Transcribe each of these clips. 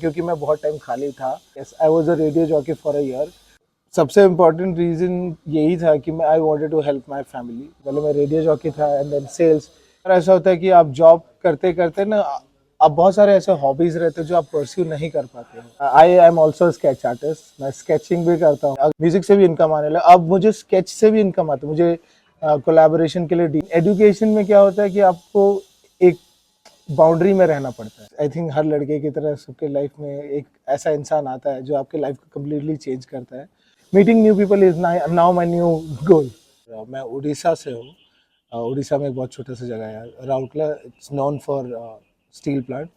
क्योंकि मैं बहुत टाइम खाली था। Yes, I was a radio jockey for a year. सबसे इम्पोर्टेंट रीज़न यही था कि मैं I wanted to help my family. पहले मैं रेडियो जॉकी था एंड देन सेल्स। और ऐसा होता है कि आप जॉब करते करते ना, आप बहुत सारे ऐसे हॉबीज रहते हैं जो आप परस्यू नहीं कर पाते हैं। आई एम ऑल्सो स्केच आर्टिस्ट, मैं स्केचिंग भी करता हूँ। म्यूजिक से भी इनकम आने लगा, अब मुझे स्केच से भी इनकम आता है। मुझे कोलैबोरेशन के लिए एजुकेशन में क्या होता है कि आपको एक बाउंड्री में रहना पड़ता है। आई थिंक हर लड़के की तरह सबके लाइफ में एक ऐसा इंसान आता है जो आपके लाइफ को कम्प्लीटली चेंज करता है। Meeting new people is now my new goal. मैं उड़ीसा से हूँ। उड़ीसा में एक बहुत छोटा सा जगह है Rourkela. It's known for steel plant.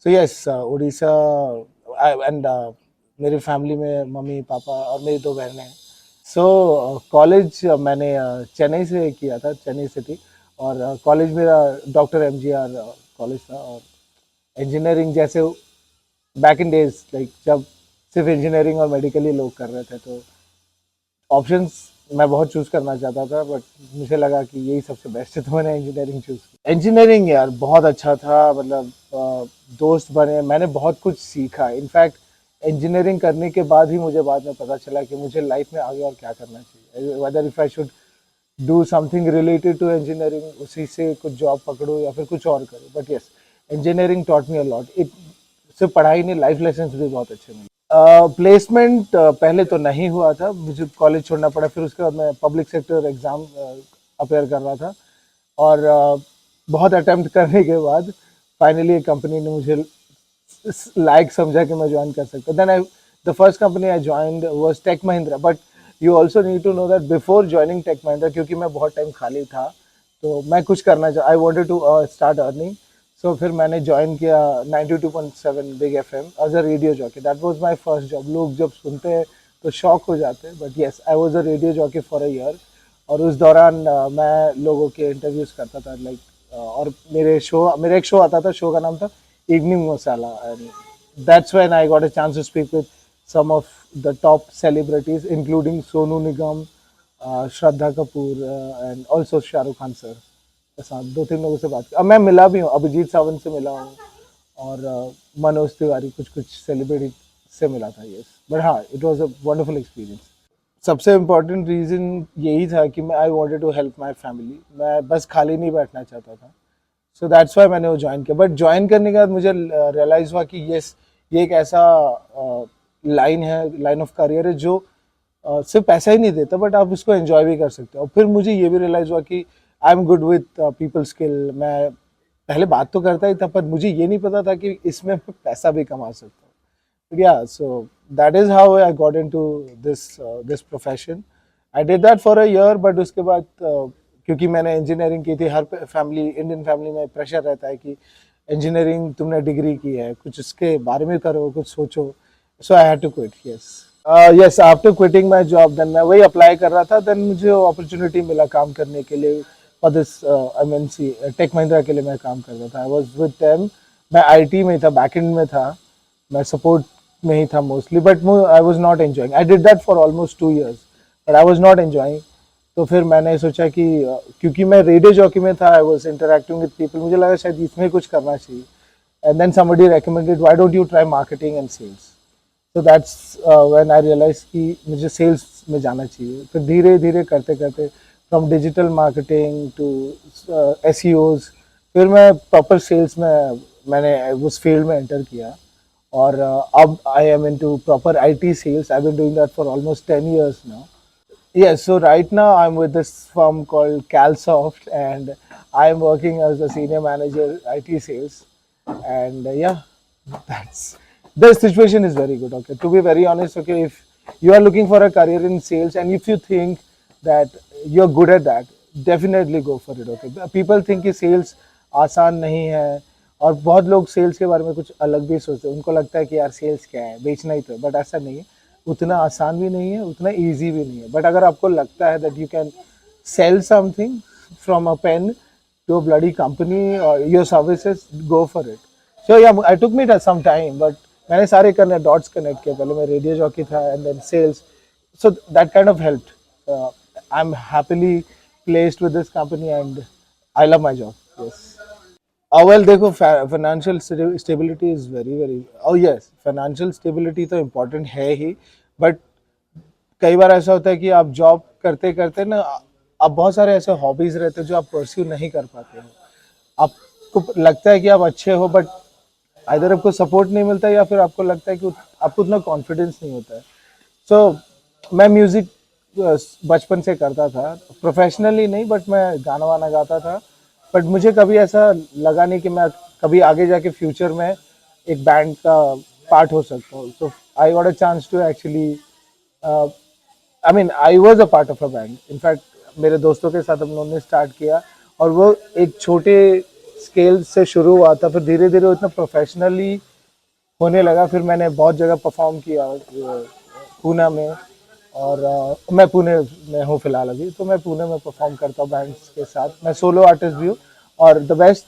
So yes, Orissa. And मेरी फैमिली में मम्मी पापा और मेरी दो बहनें हैं। सो कॉलेज मैंने चेन्नई से किया था, चेन्नई सिटी। और कॉलेज मेरा डॉक्टर एमजीआर कॉलेज था। और इंजीनियरिंग जैसे बैक इन डेज, लाइक जब सिर्फ इंजीनियरिंग और मेडिकल ही लोग कर रहे थे, तो ऑप्शंस मैं बहुत चूज करना चाहता था, बट मुझे लगा कि यही सबसे बेस्ट है, तो मैंने इंजीनियरिंग चूज की। इंजीनियरिंग यार बहुत अच्छा था। मतलब दोस्त बने, मैंने बहुत कुछ सीखा। इनफैक्ट इंजीनियरिंग करने के बाद ही मुझे बाद में पता चला कि मुझे लाइफ में आगे और क्या करना चाहिए, whether if I should do something related to engineering, उसी से कुछ जॉब पकड़ो या फिर कुछ और करो। But yes, engineering taught me a lot. It सिर्फ पढ़ाई नहीं, लाइफ लेसन भी बहुत अच्छे मिले। प्लेसमेंट पहले तो नहीं हुआ था, मुझे कॉलेज छोड़ना पड़ा। फिर उसके बाद मैं पब्लिक सेक्टर एग्जाम अपेयर कर रहा था। और बहुत अटेम्प्ट करने के बाद फाइनली एक कंपनी ने मुझे लायक समझा कि मैं ज्वाइन कर सकता। Then I the first company I joined was Tech Mahindra. But you also need to know that before joining Tech Mahindra, क्योंकि मैं बहुत टाइम खाली था, तो मैं कुछ करना चाह, I wanted to start earning. So फिर मैंने ज्वाइन किया 92.7 big FM as a radio jockey. That was my first job. लोग जब सुनते हैं तो शॉक हो जाते हैं, but yes, I was a radio jockey for a year. और उस दौरान मैं लोगों के इंटरव्यूज करता था, लाइक और मेरा एक शो आता था, शो का नाम था Evening Masala. And that's when I got a chance to speak with some of the top celebrities including Sonu Nigam, Shraddha Kapoor and also Shahrukh Khan sir के साथ दो तीन लोगों से बात की। अब मैं मिला भी हूँ, अभिजीत सावंत से मिला हूँ और मनोज तिवारी, कुछ कुछ सेलिब्रिटी से मिला था। यस, बट हाँ, it was a wonderful experience. सबसे इम्पोर्टेंट रीज़न यही था कि मैं I wanted to help my family. मैं बस खाली नहीं बैठना चाहता था। सो दैट्स वाई मैंने वो ज्वाइन किया। बट ज्वाइन करने के बाद मुझे रियलाइज़ हुआ कि यस, ये एक ऐसा लाइन है, लाइन ऑफ करियर है जो सिर्फ पैसा ही नहीं देता, बट आप उसको एंजॉय भी कर सकते हो। और फिर मुझे ये भी रियलाइज़ हुआ कि I am good with people skill. मैं पहले बात तो करता ही था, पर मुझे ये नहीं पता था कि इसमें मैं पैसा भी कमा सकता हूँ। या so that is how I got into this profession. I did that for a year. But उसके बाद क्योंकि मैंने इंजीनियरिंग की थी, हर फैमिली, इंडियन फैमिली में प्रेशर रहता है कि इंजीनियरिंग तुमने डिग्री की है, कुछ उसके बारे में करो, कुछ सोचो। So I had to quit. Yes, yes, after quitting my job, then मैं वही अप्लाई कर रहा था। देन मुझे अपॉर्चुनिटी मिला काम करने के लिए for this MNC Tech Mahindra के लिए मैं काम कर रहा था। I was with them. मैं आईटी में था, बैकएंड में था, मैं सपोर्ट में ही था mostly. But I was not enjoying. I did that for almost 2 years, but I was not enjoying. तो फिर मैंने सोचा कि क्योंकि मैं रेडियो जॉकी में था, I was interacting with people, मुझे लगा शायद इसमें कुछ करना चाहिए। And then somebody recommended, why don't you try marketing and sales. तो दैट्स व्हेन आई रियलाइज कि मुझे सेल्स में जाना चाहिए। फिर धीरे धीरे करते करते फ्रॉम डिजिटल मार्केटिंग टू एसईओज, फिर मैं प्रॉपर सेल्स में मैंने उस फील्ड में एंटर किया। और अब I am into proper IT sales. I've been doing that for almost 10 years now. Yes, so right now I'm with this firm called CalSoft, and I'm working as a senior manager IT sales. And yeah, that's the situation is very good. Okay, to be very honest, okay, if you are looking for a career in sales and if you think that you're good at that, definitely go for it. Okay, people think कि sales आसान नहीं है, और बहुत लोग sales के बारे में कुछ अलग भी सोचते हैं। उनको लगता है कि यार सेल्स क्या है, बेचना ही तो है। बट ऐसा नहीं है, उतना आसान भी नहीं है, उतना ईजी भी नहीं है। बट अगर आपको लगता है that you can sell something from a pen to a bloody company और your services, go for it. So yeah I took me some time, but मैंने सारे करने डॉट्स कनेक्ट किए। पहले मैं रेडियो जॉकी था and then sales. So that kind of helped. I am happily placed with this company and I love my job. Yes. Well देखो, financial stability is very very, oh yes, financial stability तो important है ही, but कई बार ऐसा होता है कि आप जॉब करते करते ना, आप बहुत सारे ऐसे हॉबीज रहते हैं जो आप परस्यू नहीं कर पाते हो। आपको लगता है कि आप अच्छे हो, बट आइदर आपको सपोर्ट नहीं मिलता है या फिर आपको लगता है कि आपको उतना कॉन्फिडेंस नहीं होता है। सो मैं म्यूजिक बचपन से करता था, प्रोफेशनली नहीं, बट मैं गाना वाना गाता था। बट मुझे कभी ऐसा लगा नहीं कि मैं कभी आगे जाके फ्यूचर में एक बैंड का पार्ट हो सकता हूँ। So I got a chance to actually, I mean I was a part of a band. In fact मेरे दोस्तों के साथ हम लोगों ने स्टार्ट किया, और वो एक छोटे स्केल से शुरू हुआ था, फिर धीरे धीरे वो इतना प्रोफेशनली होने लगा। फिर मैंने बहुत जगह परफॉर्म किया, पूना में, और मैं पुणे में हूँ फिलहाल अभी, तो मैं पुणे में परफॉर्म करता हूँ बैंड्स के साथ। मैं सोलो आर्टिस्ट भी हूँ। और the best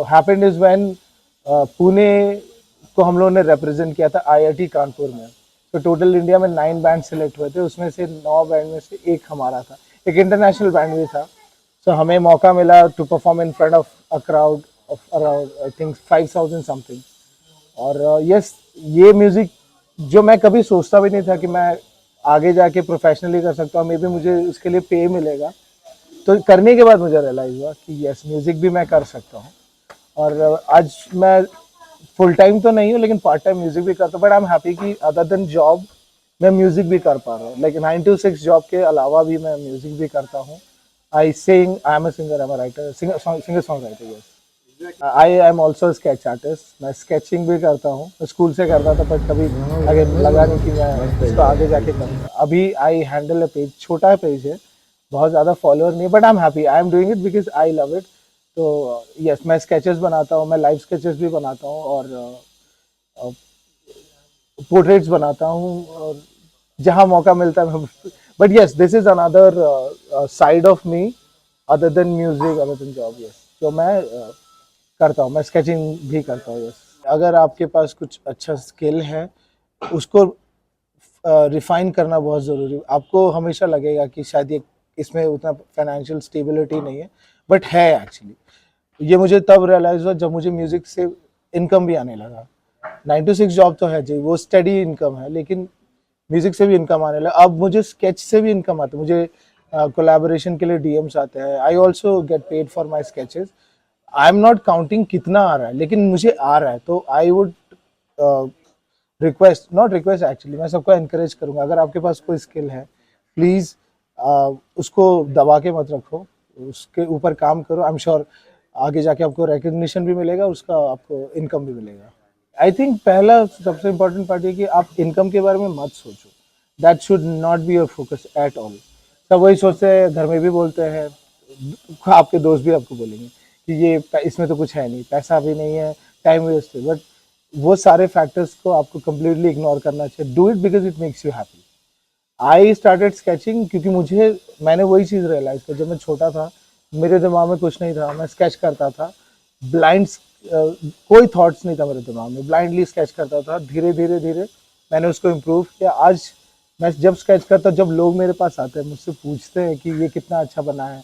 happened is when Pune को हम लोगों ने रिप्रेजेंट किया था आईआईटी कानपुर में। तो टोटल इंडिया में 9 बैंड सिलेक्ट हुए थे, उसमें से 9 बैंड में से एक हमारा था। एक इंटरनेशनल बैंड भी था। सो हमें मौका मिला to perform in front of a crowd of around I think 5000 something. और यस, ये म्यूजिक जो मैं कभी सोचता भी नहीं था कि मैं आगे जाके प्रोफेशनली कर सकता हूँ, मे बी मुझे उसके लिए पे मिलेगा। तो करने के बाद मुझे रियलाइज हुआ कि यस, म्यूजिक भी मैं कर सकता हूँ। और आज मैं फुल टाइम तो नहीं हूँ, लेकिन पार्ट टाइम म्यूजिक भी करता हूँ। बट आई एम हैप्पी कि अदर देन जॉब मैं म्यूजिक भी कर पा रहा हूँ। लाइक 9 to 6 जॉब के अलावा भी मैं म्यूजिक भी करता हूँ। I sing, I am a singer, I am a writer, singer song writer, yes. I am also sketch artist. मैं स्केचिंग भी करता हूँ, स्कूल से करता था, पर कभी अगर लगा नहीं कि मैं इसको आगे जाके करूँगा। अभी आई हैंडल अ पेज, छोटा पेज है, बहुत ज़्यादा फॉलोअर नहीं, but I am happy, I am doing it because I love it. तो यस, मैं स्केचेस बनाता हूँ, मैं लाइव स्केचेस भी बनाता हूँ, और पोर्ट्रेट्स बनाता हूँ, और जहाँ मौका मिलता है मैं, but yes, this is another side of me other than music, other than job. Yes, तो मैं करता हूँ, मैं स्केचिंग भी करता हूँ। यस, अगर आपके पास कुछ अच्छा स्किल है, उसको रिफाइन करना बहुत ज़रूरी है। आपको हमेशा लगेगा कि शायद ये, इसमें उतना फाइनेंशियल स्टेबिलिटी नहीं है, बट है एक्चुअली। ये मुझे तब रियलाइज हुआ जब मुझे म्यूजिक से इनकम भी आने लगा। 9 to 6 जॉब तो है जी, वो स्टडी इनकम है, लेकिन म्यूजिक से भी इनकम आने लगा। अब मुझे स्केच से भी इनकम आता है, मुझे कोलैबोरेशन के लिए डीएम्स आते हैं। I also get paid for my sketches. I am not counting कितना आ रहा है, लेकिन मुझे आ रहा है। तो I would request, not request actually, मैं सबको एनकरेज करूंगा, अगर आपके पास कोई स्किल है, प्लीज़ उसको दबा के मत रखो, उसके ऊपर काम करो। आई एम श्योर आगे जाके आपको रिकग्निशन भी मिलेगा, उसका आपको इनकम भी मिलेगा। आई थिंक पहला सबसे इम्पोर्टेंट पार्ट है कि आप इनकम के बारे में मत सोचो। That should not be your focus at all. सब वही सोचते हैं, घर में भी बोलते हैं, आपके दोस्त भी आपको बोलेंगे कि ये इसमें तो कुछ है नहीं, पैसा भी नहीं है, टाइम वेस्ट है। बट वो सारे फैक्टर्स को आपको कंप्लीटली इग्नोर करना चाहिए। Do it because it makes you happy. I started sketching क्योंकि मैंने वही चीज़ रियलाइज की, जब मैं छोटा था, मेरे दिमाग में कुछ नहीं था, मैं स्केच करता था ब्लाइंड, कोई थॉट्स नहीं था मेरे दिमाग में, ब्लाइंडली स्केच करता था। धीरे धीरे धीरे मैंने उसको इम्प्रूव किया। आज मैं जब स्केच करता, जब लोग मेरे पास आते हैं, मुझसे पूछते हैं कि ये कितना अच्छा बना है,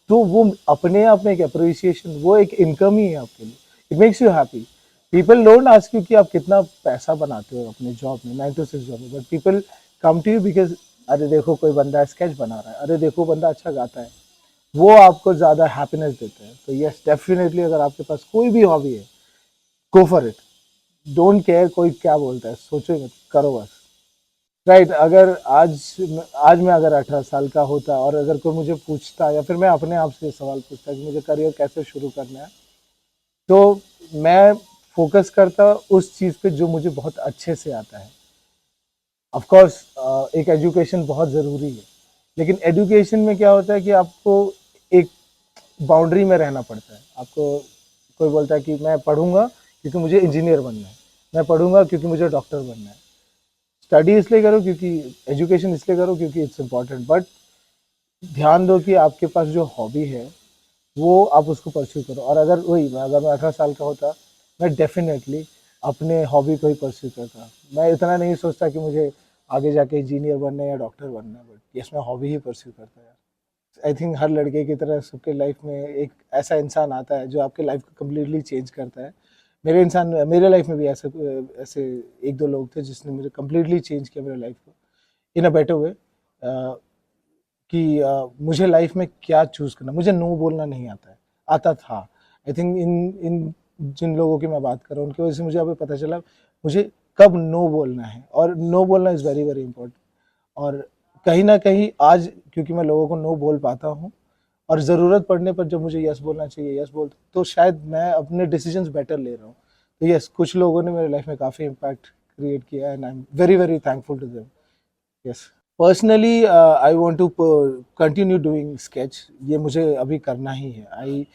तो वो अपने आप में एक अप्रिसिएशन, वो एक इनकम ही है आपके लिए। It makes you happy. People don't ask you कि आप कितना पैसा बनाते हो अपने जॉब में, 9 to 6 जॉब में, but people come to you because अरे देखो कोई बंदा स्केच बना रहा है, अरे देखो बंदा अच्छा गाता है। वो आपको ज़्यादा हैप्पीनेस देते हैं। तो यस, डेफिनेटली अगर आपके पास कोई भी हॉबी है, गो फॉर इट। डोंट केयर कोई क्या बोलता है, सोचो मत, करो बस। राइट, अगर आज मैं अगर 18 साल का होता, और अगर कोई मुझे पूछता, या फिर मैं अपने आप से सवाल पूछता कि मुझे करियर कैसे शुरू करना है, तो मैं फोकस करता उस चीज़ पे जो मुझे बहुत अच्छे से आता है। ऑफ कोर्स एक एजुकेशन बहुत ज़रूरी है, लेकिन एजुकेशन में क्या होता है कि आपको एक बाउंड्री में रहना पड़ता है। आपको कोई बोलता है कि मैं पढ़ूंगा क्योंकि मुझे इंजीनियर बनना है, मैं पढ़ूंगा क्योंकि मुझे डॉक्टर बनना है। स्टडी इसलिए करो क्योंकि, एजुकेशन इसलिए करो क्योंकि इट्स इम्पॉर्टेंट, बट ध्यान दो कि आपके पास जो हॉबी है वो आप उसको परस्यू करो। और अगर मैं 18 साल का होता, मैं डेफिनेटली अपने हॉबी को ही परस्यू करता। मैं इतना नहीं सोचता कि मुझे आगे जाके इंजीनियर बनना है या डॉक्टर बनना है, बट यस, मैं हॉबी ही परस्यू करता यार। आई थिंक हर लड़के की तरह सबके लाइफ में एक ऐसा इंसान आता है जो आपके लाइफ को कम्प्लीटली चेंज करता है। मेरे लाइफ में भी ऐसे ऐसे एक दो लोग थे जिसने मुझे कम्प्लीटली चेंज किया मेरे लाइफ को इन अ बेटर वे, कि मुझे लाइफ में क्या चूज़ करना। मुझे नो बोलना नहीं आता है, आता था। आई थिंक इन इन जिन लोगों की मैं बात कर रहा हूँ उनकी वजह से मुझे अभी पता चला मुझे कब नो बोलना है, और नो बोलना इज़ वेरी वेरी इंपॉर्टेंट। और कहीं ना कहीं आज क्योंकि मैं लोगों को नो बोल पाता हूँ, और ज़रूरत पड़ने पर जब मुझे यस बोलना चाहिए यस बोल, तो शायद मैं अपने डिसीजंस बेटर ले रहा हूँ। तो यस, कुछ लोगों ने मेरे लाइफ में काफ़ी इम्पैक्ट क्रिएट किया, and I am very very thankful to them. Yes, personally I want to continue doing sketch. ये मुझे अभी करना ही है।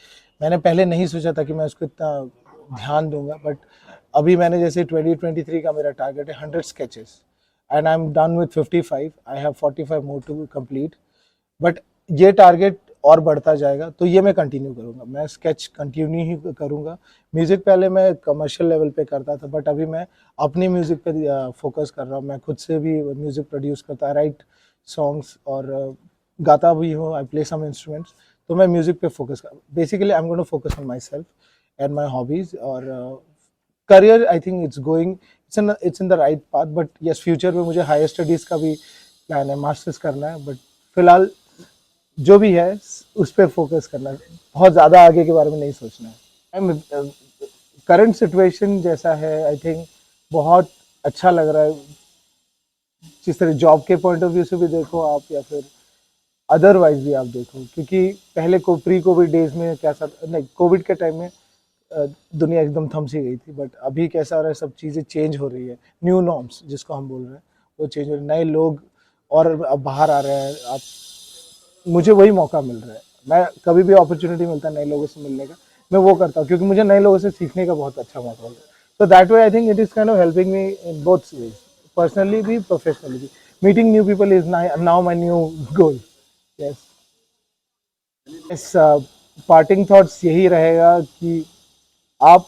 मैंने पहले नहीं सोचा था कि मैं उसको इतना ध्यान दूंगा, बट अभी मैंने जैसे 2023 का मेरा टारगेट है 100 sketches, and I am done with 55। I have 45 more to complete, but ये टारगेट और बढ़ता जाएगा, तो ये मैं कंटिन्यू करूँगा। मैं स्केच कंटिन्यू ही करूँगा। म्यूज़िक पहले मैं कमर्शियल लेवल पे करता था, बट अभी मैं अपनी म्यूज़िक पे फोकस कर रहा हूँ। मैं खुद से भी म्यूज़िक प्रोड्यूस करता, राइट सॉन्ग्स, और गाता भी हूँ। I play some instruments. तो मैं म्यूज़िक पे फोकस कर, basically I am going to focus on myself and my hobbies. और career I think it's in the right path, but yes, future में मुझे हायर स्टडीज़ का भी plan है, मास्टर्स करना है। बट फिलहाल जो भी है उस पर फोकस करना है, बहुत ज़्यादा आगे के बारे में नहीं सोचना है। करंट सिचुएशन जैसा है, आई थिंक बहुत अच्छा लग रहा है। जिस तरह जॉब के पॉइंट ऑफ व्यू से भी देखो आप, या फिर अदरवाइज भी आप देखो, क्योंकि पहले को प्री कोविड डेज में कैसा, नहीं कोविड के टाइम में दुनिया एकदम थम सी गई थी, बट अभी कैसा हो रहा है, सब चीज़ें चेंज हो रही है। न्यू नॉर्म्स जिसको हम बोल रहे हैं वो चेंज हो रहे हैं, नए लोग और अब बाहर आ रहे हैं। आप, मुझे वही मौका मिल रहा है। मैं कभी भी अपॉर्चुनिटी मिलता है नए लोगों से मिलने का, मैं वो करता हूँ, क्योंकि मुझे नए लोगों से सीखने का बहुत अच्छा मौका मिलता है। तो that way I think it is kind of helping me in both ways, personally भी प्रोफेशनली भी। Meeting new people is now my new goal. Yes, इस पार्टिंग थॉट्स यही रहेगा कि आप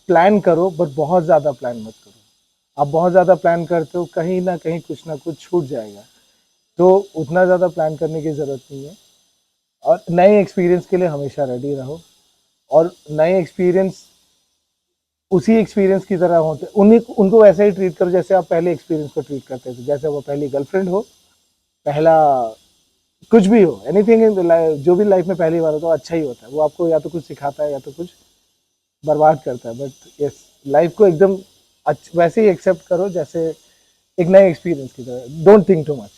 प्लान करो, बट बहुत ज़्यादा प्लान मत करो। आप बहुत ज़्यादा प्लान करते हो, कहीं ना कुछ छूट जाएगा। तो उतना ज़्यादा प्लान करने की ज़रूरत नहीं है। और नए एक्सपीरियंस के लिए हमेशा रेडी रहो, और नए एक्सपीरियंस उसी एक्सपीरियंस की तरह होते, उन्हीं उनको वैसे ही ट्रीट करो जैसे आप पहले एक्सपीरियंस को ट्रीट करते थे। जैसे वो पहली गर्लफ्रेंड हो, पहला कुछ भी हो, एनीथिंग इन लाइफ, जो भी लाइफ में पहली बार होता है अच्छा ही होता है। वो आपको या तो कुछ सिखाता है या तो कुछ बर्बाद करता है। बट यस, लाइफ को एकदम वैसे ही एक्सेप्ट करो जैसे एक नए एक्सपीरियंस की तरह। Don't think too much.